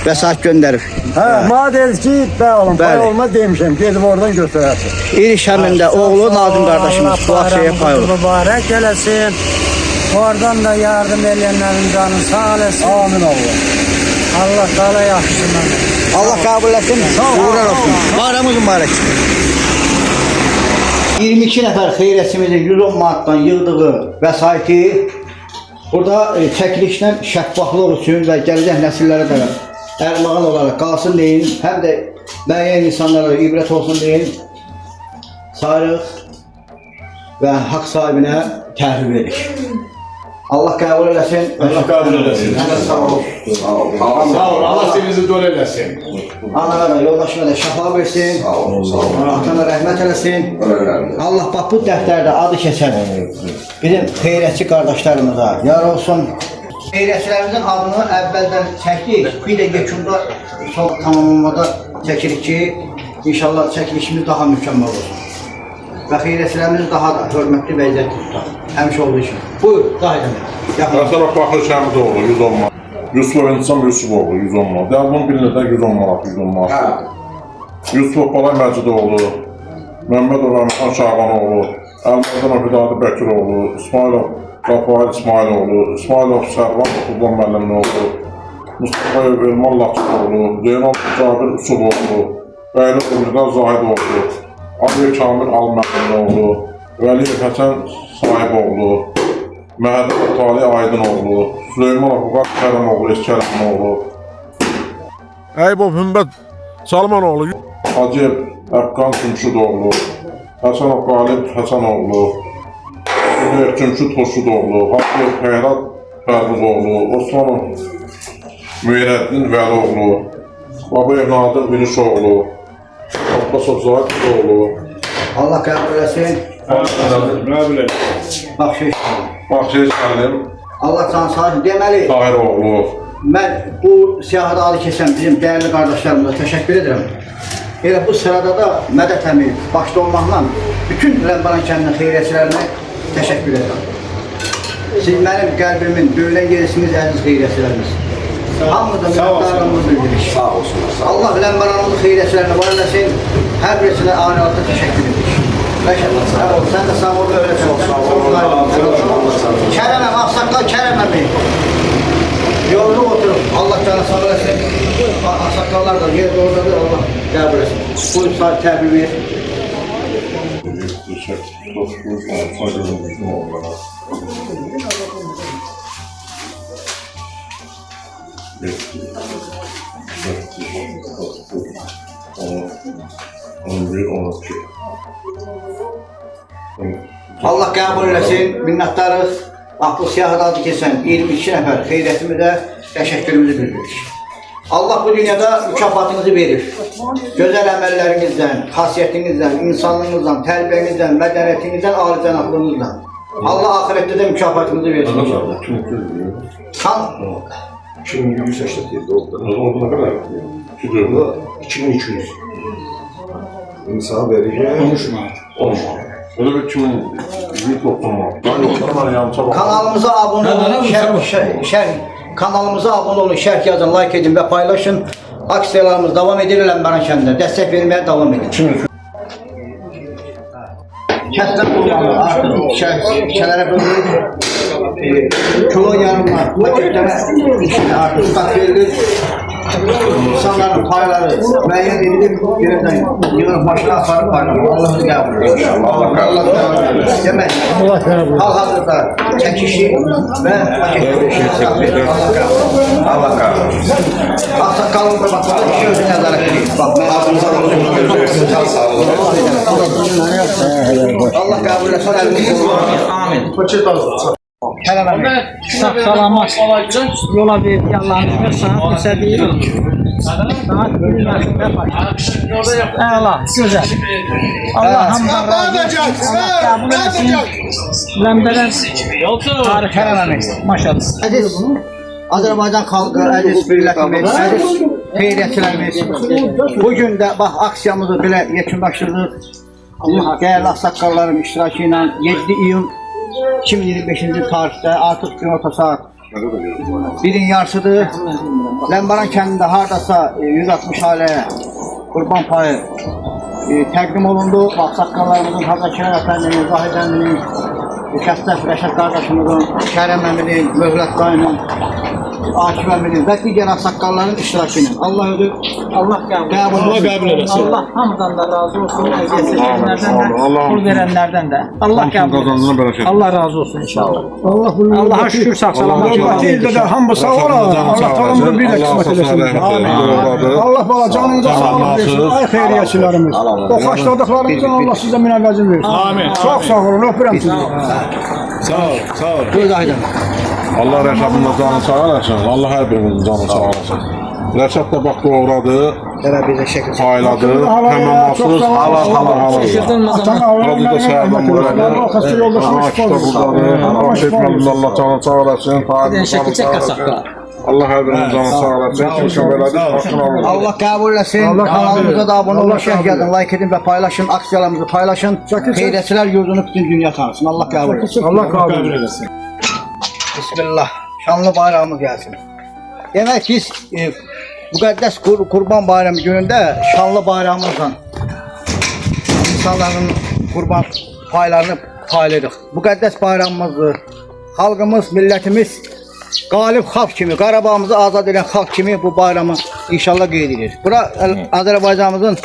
Vəsait göndərib. Hə, madem ki, oğlum, pay olma demişəm, gedib oradan götürərsin. İri şəmində oğlu Nazım qardaşımız bu aksiyaya pay oldu. Mübarək eləsin. Oradan da yardım edenlerin canı sağ olasın. Amin Allah. Allah Teala yaxşısından. Allah qəbul etsin. Uğurlar olsun. Bayramınız mübarək. 22 nəfər xeyriyyəçimizin 110 manatdan yığdığı vəsaiti burada çəkilişlə şəffaflıq üçün və gələcək nəsillərə də ərmağan olaraq qalsın deyin, həm də müəyyən insanlara ibrət olsun deyin, sayırıq və haqq sahibinə təhvil verir. Allah qəbul eləsin. Allah qəbul eləsin. Sağ ol. Sağ ol. Allah sizi dolu eləsin. Anana da, yoldaşına da şəfa versin. Atana rəhmət eləsin. Allah bax bu dəftərdə adı keçən bizim xeyriyyətçi qardaşlarımıza yar olsun. Xeyriyyətçilərimizin adını əvvəldən çəkdik. Bir də yekunda son tamamlamada çəkirik ki, inşallah çəkilişimiz daha mükəmməl olsun. Və xeyriyyətçilərimiz daha da hörmətli vəziyyət tutar. Həmişə olduğu üçün. Buyur, daha demək. Məsələn, Baxır Şəmidoğlu 110 manat. Yusuf İntisam Yusufoğlu 110 manat. Dəlbun Bilinədən 110 manat, 110 manat. Yusuf Balay Məcidoğlu, Məmmədov Əmirxan Şahbanoğlu, Əlmədən Öfidadi Bəkiroğlu, İsmailov Rafael İsmailoğlu, İsmailov Sərvan Qurban müəllimin oğlu, Mustafa Elman Laçınoğlu, Zeynal Cabir Usuloğlu, Bəyli Ümrdən Zahidoğlu, Aliyev Kamil Alməmminoğlu, Vəliyev Həsən Sahiboğlu, Məhəmməd Talih Aydınoğlu, Süleyman Afuqat Kərəmoğlu, Eskərəmoğlu, Əybov Hümbət Salmanoğlu, Hacıyev Əfqan Cümşüdoğlu, Həsənov Qalib Həsənoğlu, Cümşüd Xoşudoğlu, Hacıyev Xeyrat Fərruzoğlu, Osmanov Müyrəddin Vəloğlu, Babayev Nadir Binişoğlu, Abbasov Zahidoğlu. Allah qəbul eləsin. Baxşeş müəllim. Allah can sağ olsun. Deməli, Tahiroğlu. mən bu siyahıda adı keçən bizim dəyərli qardaşlarımıza təşəkkür edirəm. Elə bu sırada da Mədət əmi başda olmaqla bütün Ləmbəran kəndinin xeyriyyətçilərinə təşəkkür edirəm. Siz mənim qəlbimin böyülən yerisiniz, əziz xeyriyyətçilərimiz. Hamıda minnətdarlığımızı bildiririk. Sağ olsunlar. Allah Ləmbəranımızın xeyriyyətçilərinə var eləsin. Hər birisinə ayrı-ayrı təşəkkür edirik. Sağ ol, sən də sağ ol, öyrətən olsun. Kərəməm, Ağsaqqal Kərəməm. Yolunu oturup Allah canı sağ olasın. Ağsaqqallar da yer oradadır, Allah qəbul etsin. Buyur, sağ təhvil ver. Geçək. Dostluq, saygılarımızın oğullara. Allah qəbul eləsin, minnətdarız. Bax bu siyahıda adı keçən 22 nəfər xeyriyyətimizə təşəkkürümüzü bildiririk. Allah bu dünyada mükafatınızı verir. Gözəl əməllərinizdən, xasiyyətinizdən, insanlığınızdan, tərbiyənizdən, mədəniyyətinizdən, alicənablığınızdan. Allah ahirətdə də mükafatınızı versin. Tam 2187 oldu ne kadar? 2200. İnsan verir. 13 manat. 10 manat. Öyle bir 2190 manat. Ben yoklarım yanlış bak. Kanalımıza abone olun, kanalımıza abone olun, şərh yazın, like edin və paylaşın. Aksiyalarımız davam edir Ləmbəran kəndində. Dəstək verməyə davam edin. Kəslər kullanılır, artıq şişələrə bölünür. Kilo yarımla, paketlərə içində artıq stat verilir. İnsanların payları müəyyən edilir, yerdən yığılıb başına aparıb paylanır. Allah'ı qəbul edir. Allah qəbul edir. Demək, hal-hazırda çəkişi və paketləri Allah qəbul edir. Allah qəbul edir. Ağsaqqalın da bax, işi özü nəzarət edir. Bax, mən ağzımıza Allah qəbul etsin, əlimizi amin. Sağ-salamat yola verdik Allah'ın izniyle saat ise değil. Saat 1 yaşında başlıyor. Allah güzel. Allah hamdan razı olsun. Allah kabul etsin. Ləmbərən tarix eləməmək. Maşallah. Əziz Azərbaycan xalqı, əziz millətimiz, əziz xeyriyyətçilərimiz. Bugün də bax aksiyamızı belə yekunlaşdırdıq. Dəyərli ağsaqqalların iştirakı ilə 7 iyun 2025-ci tarixdə artıq günorta saat 1-in yarısıdır. Ləmbəran kəndində hardasa 160 ailəyə qurban payı təqdim olundu. Ağsaqqallarımızın Hazakirə əfəndinin, Zahid əminin, Kəstəf Rəşad qardaşımızın, Kərəm əminin, Möhlət dayının, Akif əminin və digər ağsaqqalların iştirakı ilə. Allah özü Allah qəbul etsin. Allah hamdan da razı olsun. Əziyyət çəkənlərdən də, pul verənlərdən də. Allah qəbul etsin. Allah razı olsun inşallah. Allah'a şükür sağ-salamat. Ildə də hamı sağ ola. Allah tanımını bir də qismət eləsin. Allah bala canınıza sağlıq versin. Ay xeyriyyəçilərimiz. O xaçladıqlarımızdan Allah sizə minəvvəzin versin. Amin. Çox sağ olun. Öpürəm sizi. Sağ ol, sağ ol. Buyur Aydın. Allah Rəşadın da canı sağ olasın. Allah hər birinizin canı sağ olasın. Rəşad da bax doğradı, payladı, həmən mahsus Allah. Şaşırdılmadan. Hadi da səhərdən buraya. Akif da buradadır. Akif məndən Allah canı sağ olasın. Bir də şəkil çək qasaqqa. Allah hər birinin canı sağ olasın. Kimsə belədir, başın alır. Allah qəbul etsin. Kanalımıza da abone olun, şərh yazın, like edin və paylaşın. Aksiyalarımızı paylaşın. Xeyriyyətçilər yurdunu bütün dünya tanısın. Allah qəbul etsin. Allah qəbul etsin. Bismillah. Şanlı bayramımız gəlsin. Demək biz müqəddəs Qurban Bayramı günündə şanlı bayramımızla insanların qurban paylarını payladıq. Müqəddəs bayramımızdır. Xalqımız, millətimiz qalib xalq kimi, Qarabağımızı azad edən xalq kimi bu bayramı inşallah qeyd edir. Bura Azərbaycanımızın,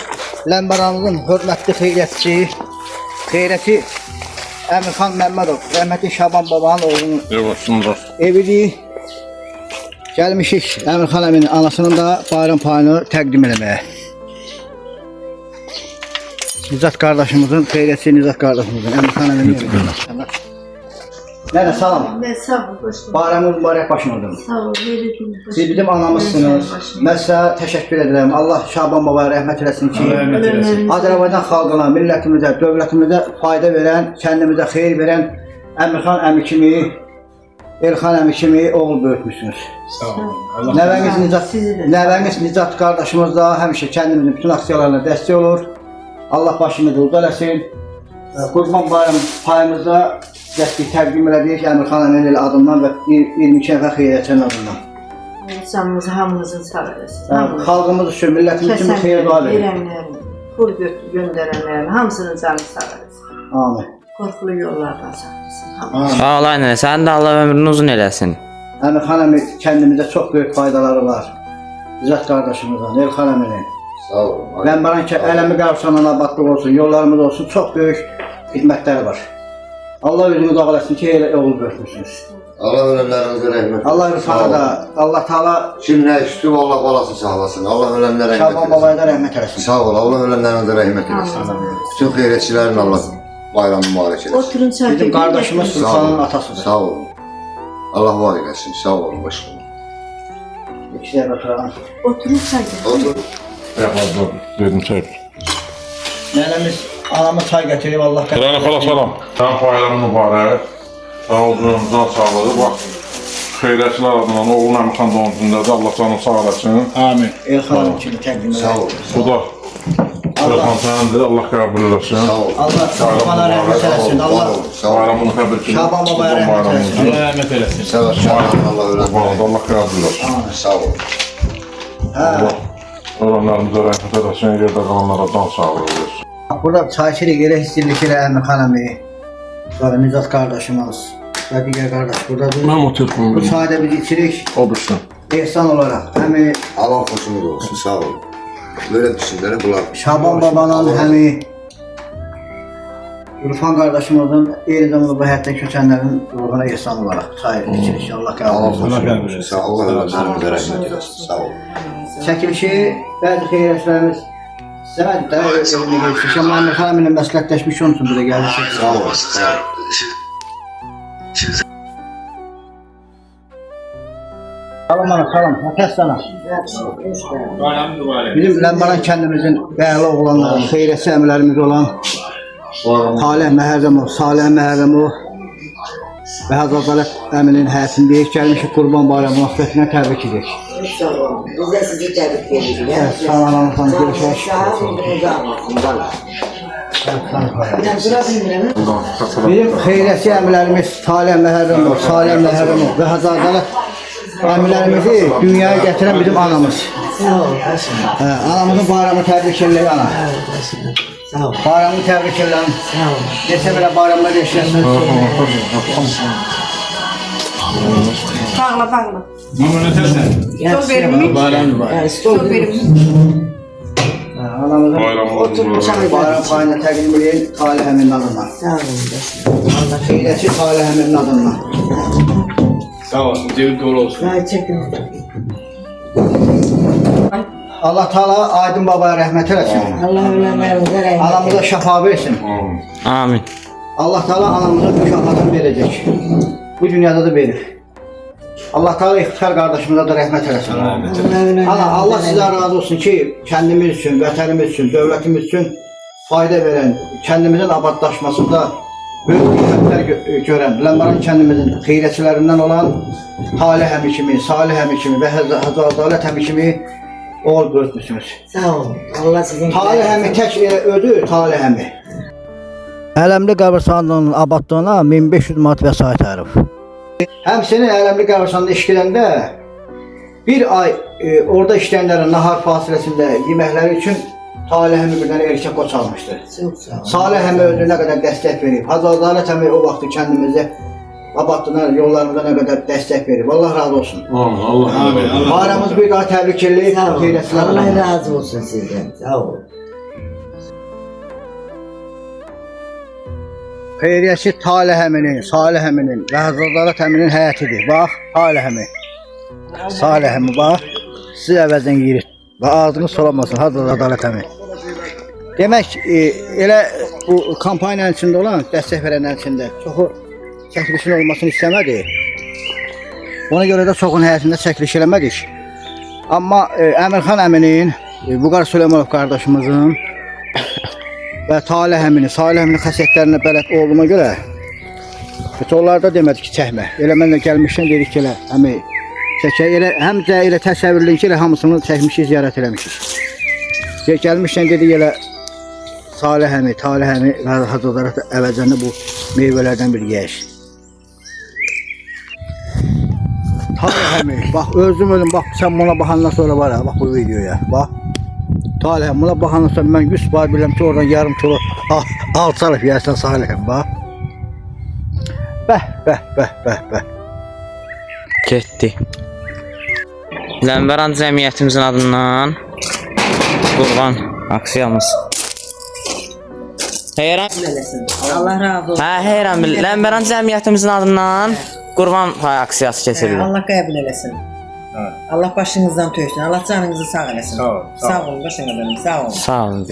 Ləmbəranımızın hörmətli xeyrəti Əmirxan Məmmədov, rəhmətli Şaban babanın oğlunun evidir. Gəlmişik Əmirxan əminin anasının da bayram payını təqdim eləməyə. Nizat qardaşımızın, xeyrətçi Nizat qardaşımızın, Əmirxan əminin evidir. Nədə salam? Sağ ol, bayramın mübarək başınızdır. sağ ol. Siz bizim anamızsınız. Mən sizə təşəkkür edirəm. Allah Şaban babaya rəhmət eləsin ki, Azərbaycan xalqına, millətimizə, dövlətimizə fayda verən, kəndimizə xeyir verən Əmirxan əmi kimi, Elxan əmi kimi oğul böyütmüşsünüz. Nəvəniz Nicat qardaşımız da həmişə kəndimizin bütün aksiyalarına dəstək olur. Allah başınızı uzun eləsin. Qurban bayramı payımızda dəstək təqdim elədik Əmirxan əminin adından və 22 nəfər xeyriyyətçinin adından. İnsanımızı hamımızın sağ eləsin. Xalqımız üçün, millətimiz üçün bir xeyir dua verin. Verənlərin, pul göndərənlərin hamısının canı sağ eləsin. Amin. Qorxulu yollardan saxlasın. Sağ ol anne, sənin də Allah ömrünü uzun eləsin. Əmirxan əmi kəndimizdə çox böyük faydaları var. İzzət qardaşımızdan, Elxan əminin. Sağ olun. Ləmbəran ələmi qarşılanan abadlıq olsun, yollarımız olsun, çox böyük xidmətləri var. Allah özünü dağılasın ki, elə oğul görmüşsünüz. Allah ölenlerinize rahmet eylesin. Allah rızana da, Allah Teala Kim ne üstü Allah balası sağlasın. Allah ölenlere rahmet Şaban eylesin. babaya da rəhmət eləsin. Sağ ol. Allah ölenlerinize rahmet eylesin. Bütün gayretçilerin Allah bayramı mübarek eylesin. Oturun çay Bizim qardaşımız Sağ olun. Sultanın atasıdır. Sağ olun. Allah var eylesin. Sağ olun başkanım. İkisi də oturalım. Oturun çay Otur. Yapalım. Dedim çay. Nənəmiz, anamız çay gətirib Allah Rana xala salam. Sən bayramın mübarək. Sağ olun, can sağlığı. Bax, xeyrətçilər adından oğlun Əmirxan doğum günündədir. Allah canını sağ eləsin. Amin. Elxanım kimi təqdim Sağ olun. Bu da Elxan səndir. Allah qəbul eləsin. Sağ olun. Allah Şabana rəhmət eləsin. Allah Bayramını təbrik edirəm. Şaban babaya rəhmət eləsin. Allah rəhmət eləsin. Sağ ol. Allah ölenlerine. Allah qəbul eləsin. Sağ olun. Allah ölenlərimizə rəhmət eləsin. Yerdə qalanlara can sağlığı versin. Burada çay içirik, elə hissillik elə Əmirxan əmi. Sonra Nizat qardaşımız və digər qardaş buradadır. Mən o telefonu Bu çayda biz içirik o bilsin. ehsan olaraq. Həmi Allah hoşunuz olsun. Sağ olun. Böyle düşünceleri bunlar. Şaban babanın həmi İrfan qardaşımızın eyni zamanda bu həyatdan keçənlərin ruhuna ehsan olaraq çay içirik. Allah qəbul Allah etsin. hoşunuz olsun. Sağ olun. Allah ölenlerinize rahmet eylesin. Sağ olun. Çəkilişi bəzi xeyrətçilərimiz Səməd də evinə geçmiş. Amma Əmirxan əminlə məsləhətləşmiş onun üçün burada gəldi. Sağ olun. Sağ olun. Salam ana, salam. Nəfəs sana. Bizim Ləmbaran kəndimizin bəyalı oğlanları, xeyrətçi əmilərimiz olan Talih Məhərrəmov, Salih Məhərrəmov və Hazrət əminin həyətindəyik. Gəlmişik Qurban bayramı münasibətinə təbrik edirik. Sağ olun. Biz de sizi tebrik ediyoruz. Evet, sağ olun, hanım, görüşürüz. Sağ olun. Bizim xeyrətçi əmilərimiz Talih Məhərrəmov, Salih Məhərrəmov və Hazrət əmilərimizi dünyaya gətirən bizim anamız. Sağ olun. Anamızın bayramı təbrik edirik ana. Sağ olun. Bayramı təbrik edirik. Sağ olun. Neçə belə bayramlar yaşayasınız. Bağla bağla. Mama ne dersen? Stol verin mi? Stol verin mi? Anamızın bayram payını təqdim edin Talih əminin adına. Sağ olun. Xeyrətçi Talih əminin adına. Sağ olsun. Cevit doğru olsun. Daha çekin. Allah Teala Aydın babaya rəhmət eləsin. Allah ölenlerimize rahmet Anamıza şəfa versin. Amin. Allah Teala anamıza mükafatını verəcək. Bu dünyada da verir. Allah Teala İxtixar qardaşımıza da rəhmət eləsin. Ana, Allah sizdən razı olsun ki, kəndimiz üçün, vətənimiz üçün, dövlətimiz üçün fayda verən, kəndimizin abadlaşmasında böyük qiymətlər görən, Ləmbaran kəndimizin xeyrətçilərindən olan Talih əmi kimi, Salih əmi kimi və Hazrət əmi kimi oğul görmüşsünüz. Sağ olun. Allah sizin Talih əmi tək ödü, Talih əmi. Ələmli qəbirstanlığının abadlığına 1500 manat vəsait ayırıb. Həmçinin Ələmli qəbirstanlığında iş gedəndə bir ay orada işləyənlərin nahar fasiləsində yeməkləri üçün Talih əmi bir dənə erkək qoç almışdı. Çok sağ olun. Salih əmi özünə nə qədər dəstək verib. Hazrət əmi o vaxtı kəndimizdə abadlığına, yollarımıza nə qədər dəstək verib. Allah razı olsun. Allah Bayramımız bir daha təbrik edirik. Sağ olun. Xeyrətçilər Allah adına. razı olsun sizden. Sağ olun. Xeyriyyəçi Talih əminin, Salih əminin və Hazrət əminin həyətidir. Bax, Talih əmi. Salih əmi, bax. Siz əvəzdən yiyirik. Və ağzınız soramasın, Hazrət əmi. Demək, elə bu kampaniyanın içində olan, dəstək verənlərin içində çoxu çəkilişin olmasını istəmədi. Ona görə də çoxun həyətində çəkiliş eləmədik. Amma Əmirxan əminin, Vüqar Süleymanov qardaşımızın və Talih əminin, Salih əminin xəsiyyətlərinə bələd olduğuma görə heç onlar da demədi ki, çəkmə. Elə mən də gəlmişdən dedik ki, elə əmi çəkək. Həm də elə təsəvvürlün ki, elə hamısını çəkmişik, ziyarət eləmişik. Gəlmişdən dedik elə Salih əmi, Talih əmi və Hazrət əvəzəndə bu meyvələrdən bir yeyək. Talih əmi, bax özüm, bax sən buna baxandan sonra var ya, bax bu videoya, bax. Talih əmi, buna baxandan sonra mən 100 bar biləm ki, oradan yarım kilo alçalıb yersən Salih əmi, bax. Bəh, bəh, bəh, bəh, bəh. Getdi. Ləmbaran cəmiyyətimizin adından Qurban aksiyamız Xeyran. Allah razı olsun. Hə, xeyran. Ləmbəran cəmiyyətimizin adından Qurban payı aksiyası keçirilir. Allah qəbul eləsin. Allah başınızdan töksün. Allah canınızı sağ eləsin. Sağ olun başınızdan. Sağ olun. Sağ olun.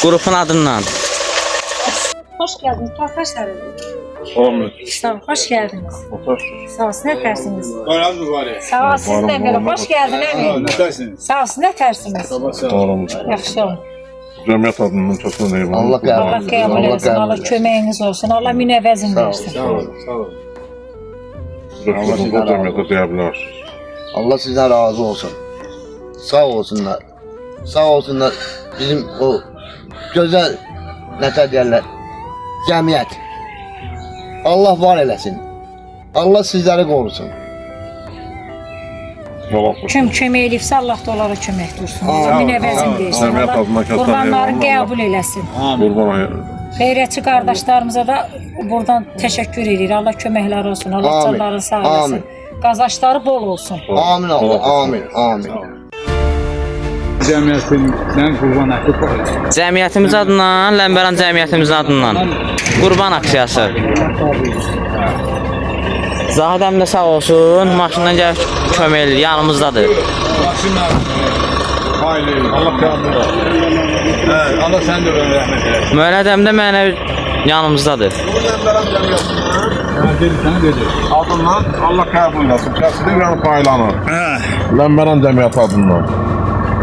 Qrupun adından. Hoş geldiniz. Arkadaşlar. Olmuyor. Sağ olun. Hoş geldiniz. Otur. Sağ olun. Ne tersiniz? Bayram mübarək. Sağ olun. Siz de böyle. Hoş geldin emin. Ne tersiniz? Sağ olun. Ne tersiniz? Olmuyor. Yaxşı olun. Cəmiyyət adından çox sağ olun. Allah Allah qəbul etsin. Allah köməyiniz olsun. Allah minəvəzin versin. Sağ olun. Sağ olun. Allah sizə cəmiyyətə deyə bilərsiniz. Allah sizden razı olsun. Sağ olsunlar. Sağ olsunlar. Bizim o güzel ne derler cemiyet. Allah var eləsin. Allah sizleri korusun. Kim kömək eləyibsə Allah da onlara kömək dursun. Allah Amin. minəvəzin versin. Cəmiyyət Allah adına kəsər qurbanları eyvallah. qəbul eləsin. Qurban Xeyrətçi qardaşlarımıza da buradan təşəkkür edirik. Allah köməkləri olsun. Allah Amin. canlarını sağ eləsin. Amin. Qazançları bol olsun. Amin Allah. Amin. Amin. Cəmiyyətimizdən qurban əti payı. Cəmiyyətimiz adından, Ləmbəran cəmiyyətimizin adından Qurban aksiyası. Zahid əmi də sağ olsun, maşından gəlib kömək edir, yanımızdadır. Allah qəbul etsin. Allah sən də rəhmət eləsin. Mövləd əmi də mənəvi yanımızdadır. Adından Allah qəbul etsin. Kəsilir yəni paylanır. Ləmbəran cəmiyyəti adından.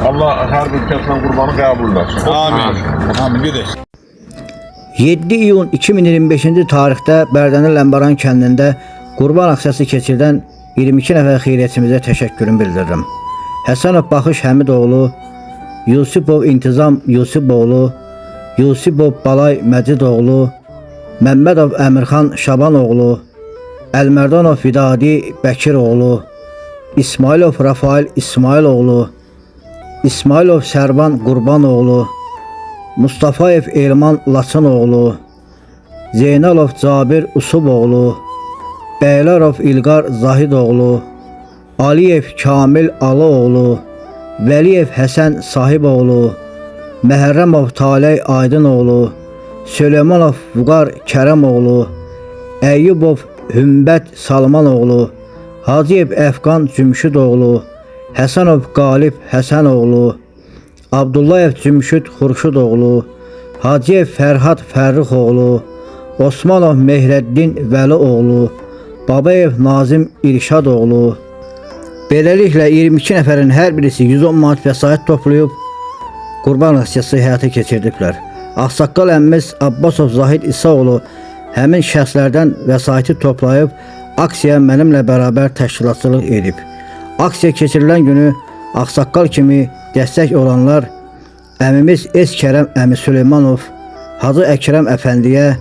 Allah hər bir kəsdən qurbanı qəbul etsin. Amin. Amin. Gedək. 7 iyun 2025-ci tarixdə Bərdənin Ləmbəran kəndində qurban aksiyası keçirdən 22 nəfər xeyriyyəçimizə təşəkkürümü bildirirəm. Həsənov Baxış Həmidoğlu, Yusipov İntizam Yusipoğlu, Yusipov Balay Məcidoğlu, Məmmədov Əmirxan Şabanoğlu, Əlmərdanov Vidadi Bəkiroğlu, İsmailov Rafail İsmailoğlu, İsmailov Sərban Qurbanoğlu, Mustafayev Elman Laçınoğlu, Zeynalov Cabir Usuboğlu, Bəylərov İlqar Zahidoğlu, Aliyev Kamil Alıoğlu, Vəliyev Həsən Sahiboğlu, Məhərrəmov Taley Aydınoğlu, Süleymanov Vüqar Kərəmoğlu, Əyyubov Hümbət Salmanoğlu, Hacıyev Əfqan Cümşüdoğlu, Həsənov Qalib Həsənoğlu, Abdullayev Cümşüd Xurşudoğlu, Hacıyev Fərhad Fərrixoğlu, Osmanov Mehrəddin Vəlioğlu, Babayev Nazim İrşadoğlu. Beləliklə 22 nəfərin hər birisi 110 manat vəsait toplayıb qurban aksiyası həyata keçirdiblər. Ağsaqqal əmmimiz Abbasov Zahid İsaoğlu həmin şəxslərdən vəsaiti toplayıb aksiyaya mənimlə bərabər təşkilatçılıq edib. Aksiya keçirilən günü Ağsaqqal kimi dəstək olanlar əmimiz Es Kərəm əmi Süleymanov, Hacı Əkrəm əfəndiyə,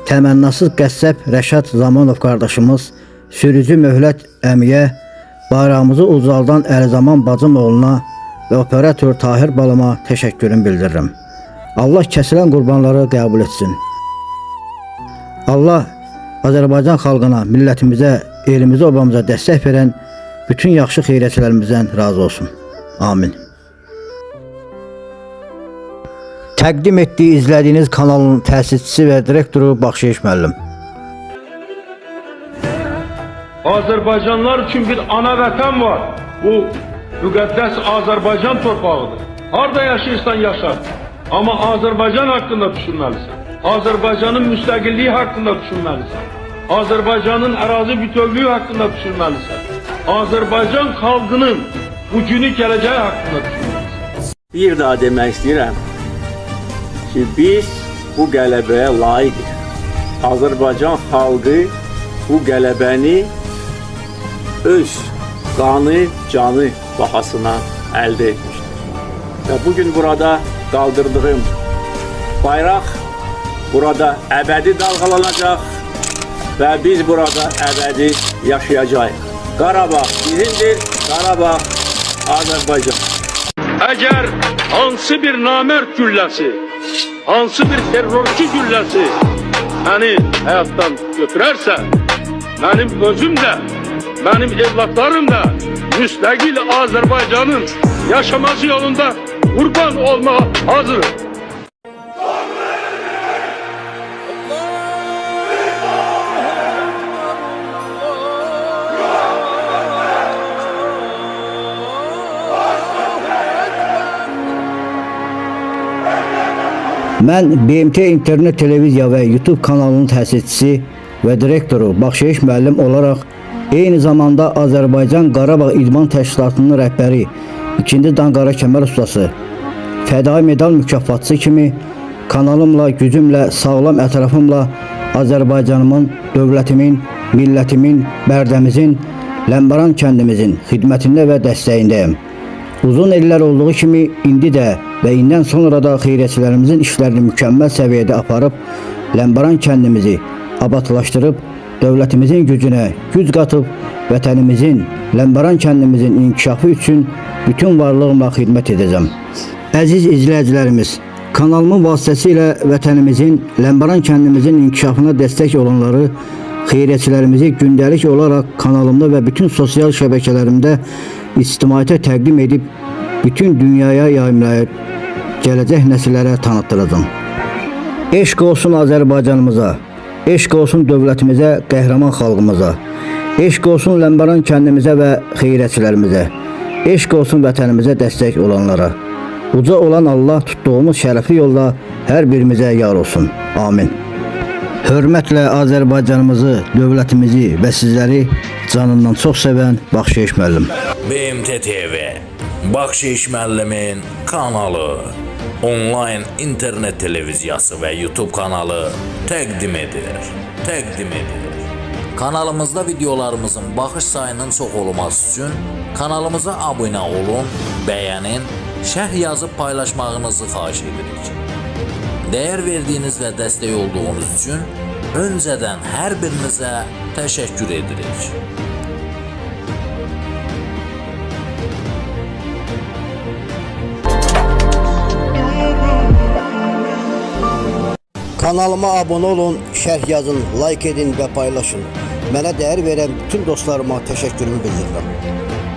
təmənnasız qəssəb Rəşad Zamanov qardaşımız, sürücü Möhlət əmiyə, bayrağımızı ucaldan Əlizaman Bacımoğluna və operator Tahir balıma təşəkkürümü bildirirəm. Allah kəsilən qurbanları qəbul etsin. Allah Azərbaycan xalqına, millətimizə, elimizə, obamıza dəstək verən bütün yaxşı xeyriyyətçilərimizdən razı olsun. Amin. Təqdim etdiyi, izlədiyiniz kanalın təsisçisi və direktoru Baxşeyiş müəllim. Azərbaycanlılar üçün bir ana vətən var. Bu müqəddəs Azərbaycan torpağıdır. Harda yaşayırsan yaşa. Amma Azərbaycan haqqında düşünməlisən. Azərbaycanın müstəqilliyi haqqında düşünməlisən. Azərbaycanın ərazi bütövlüyü haqqında düşünməlisən. Azərbaycan xalqının bugünü gələcəyi haqqında düşünməlisən. Bir daha demək istəyirəm ki, biz bu qələbəyə layiqik. Azərbaycan xalqı bu qələbəni öz qanı, canı bahasına əldə etmişdir. Və bugün burada qaldırdığım bayraq burada əbədi dalğalanacaq və biz burada əbədi yaşayacağıq. Qarabağ bizimdir, Qarabağ Azərbaycan. Əgər hansı bir namərd gülləsi, hansı bir terrorçu gülləsi məni həyatdan götürərsə, mənim özüm də, mənim evlatlarım da müstəqil Azərbaycanın yaşaması yolunda qurban olmağa hazırım. Mən BMT İnternet Televiziya və YouTube kanalının təsisçisi və direktoru Baxşeyiş müəllim olaraq eyni zamanda Azərbaycan Qarabağ İdman Təşkilatının rəhbəri 2. Danqara Kəmər ustası, fədai medal mükafatçısı kimi kanalımla, gücümlə, sağlam ətrafımla Azərbaycanımın, dövlətimin, millətimin, bərdəmizin, Ləmbəran kəndimizin xidmətində və dəstəyindəyim. Uzun illər olduğu kimi indi də və indən sonra da xeyriyyətçilərimizin işlərini mükəmməl səviyyədə aparıb, Ləmbəran kəndimizi abadlaşdırıb, dövlətimizin gücünə güc qatıb, vətənimizin, Ləmbəran kəndimizin inkişafı üçün bütün varlığımla xidmət edəcəm. Əziz izləyicilərimiz, kanalımın vasitəsilə vətənimizin, Ləmbəran kəndimizin inkişafına dəstək olanları, xeyriyyətçilərimizi gündəlik olaraq kanalımda və bütün sosial şəbəkələrimdə ictimaiyyətə təqdim edib, bütün dünyaya yayımlayıb, gələcək nəsillərə tanıtdıracağım. Eşq olsun Azərbaycanımıza, eşq olsun dövlətimizə, qəhrəman xalqımıza, eşq olsun Ləmbəran kəndimizə və xeyriyyətçilərimizə, eşq olsun vətənimizə dəstək olanlara. Uca olan Allah tutduğumuz şərəfli yolda hər birimizə yar olsun. Amin. Hörmətlə Azərbaycanımızı, dövlətimizi və sizləri canından çox sevən Baxşeyiş müəllim. BMT TV, Baxşeyiş müəllimin kanalı, onlayn internet televiziyası və YouTube kanalı təqdim edir. Kanalımızda videolarımızın baxış sayının çox olması üçün kanalımıza abunə olun, bəyənin, şərh yazıb paylaşmağınızı xahiş edirik. Dəyər verdiyiniz və dəstək olduğunuz üçün öncədən hər birinizə təşəkkür edirik. Kanalıma abunə olun, şərh yazın, like edin və paylaşın. Mənə dəyər verən bütün dostlarıma təşəkkürümü bildirirəm.